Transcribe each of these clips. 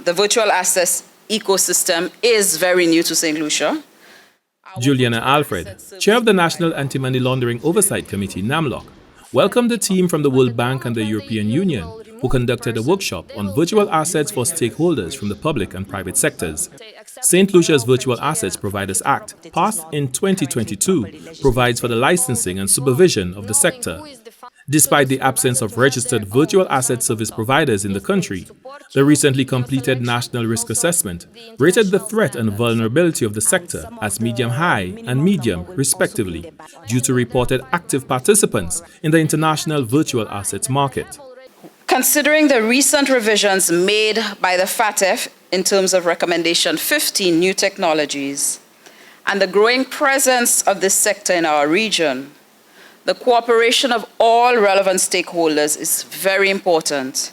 the virtual assets ecosystem is very new to St. Lucia. Juliana Alfred, chair of the National Anti-Money Laundering Oversight Committee, NAMLOC, welcomed the team from the World Bank and the European Union, who conducted a workshop on virtual assets for stakeholders from the public and private sectors. St. Lucia's Virtual Assets Providers Act, passed in 2022, provides for the licensing and supervision of the sector. Despite the absence of registered virtual asset service providers in the country, the recently completed National Risk Assessment rated the threat and vulnerability of the sector as medium-high and medium, respectively, due to reported active participants in the international virtual assets market. Considering the recent revisions made by the FATF in terms of Recommendation 15 new technologies and the growing presence of this sector in our region, the cooperation of all relevant stakeholders is very important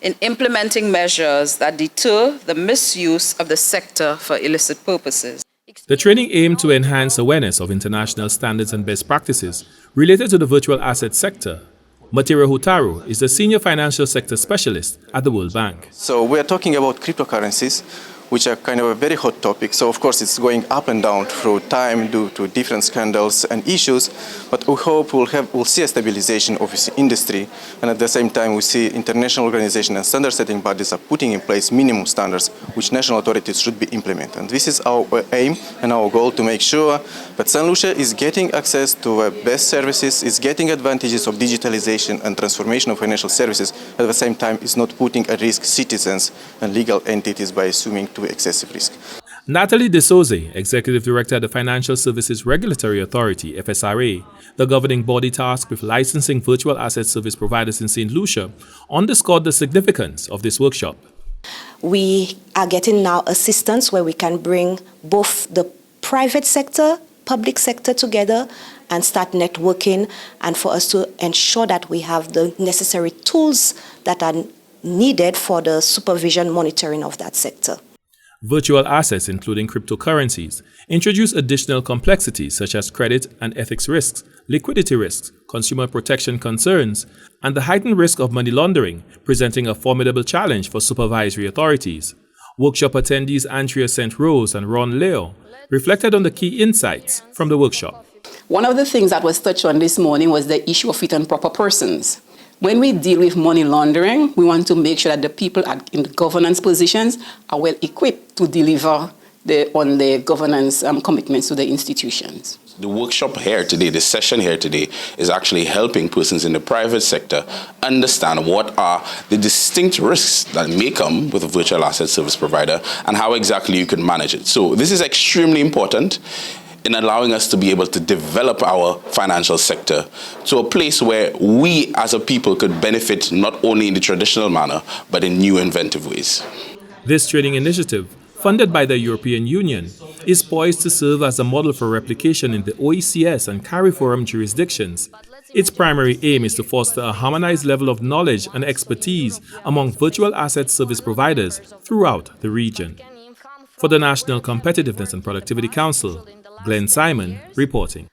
in implementing measures that deter the misuse of the sector for illicit purposes. The training aimed to enhance awareness of international standards and best practices related to the virtual asset sector. Matira Hutaru is the Senior Financial Sector Specialist at the World Bank. So we are talking about cryptocurrencies, which are kind of a very hot topic. So of course it's going up and down through time due to different scandals and issues, but we hope we'll see a stabilization of this industry, and at the same time we see international organizations and standard setting bodies are putting in place minimum standards which national authorities should be implementing. And this is our aim and our goal, to make sure that St. Lucia is getting access to best services, is getting advantages of digitalization and transformation of financial services, at the same time is not putting at risk citizens and legal entities by assuming too excessive risk. Natalie De Souza, Executive Director at the Financial Services Regulatory Authority, FSRA, the governing body tasked with licensing virtual asset service providers in St. Lucia, underscored the significance of this workshop. We are getting now assistance where we can bring both the private sector, public sector together and start networking, and for us to ensure that we have the necessary tools that are needed for the supervision monitoring of that sector. Virtual assets, including cryptocurrencies, introduce additional complexities such as credit and ethics risks, liquidity risks, consumer protection concerns, and the heightened risk of money laundering, presenting a formidable challenge for supervisory authorities. Workshop attendees Andrea St. Rose and Ron Leo reflected on the key insights from the workshop. One of the things that was touched on this morning was the issue of fit and proper persons. When we deal with money laundering, we want to make sure that the people in the governance positions are well equipped to deliver on the governance commitments to the institutions. The workshop here today, the session here today, is actually helping persons in the private sector understand what are the distinct risks that may come with a virtual asset service provider and how exactly you can manage it. So this is extremely important in allowing us to be able to develop our financial sector to a place where we as a people could benefit not only in the traditional manner, but in new inventive ways. This training initiative, funded by the European Union, is poised to serve as a model for replication in the OECS and CARIFORUM jurisdictions. Its primary aim is to foster a harmonized level of knowledge and expertise among virtual asset service providers throughout the region. For the National Competitiveness and Productivity Council, Glenn Simon reporting.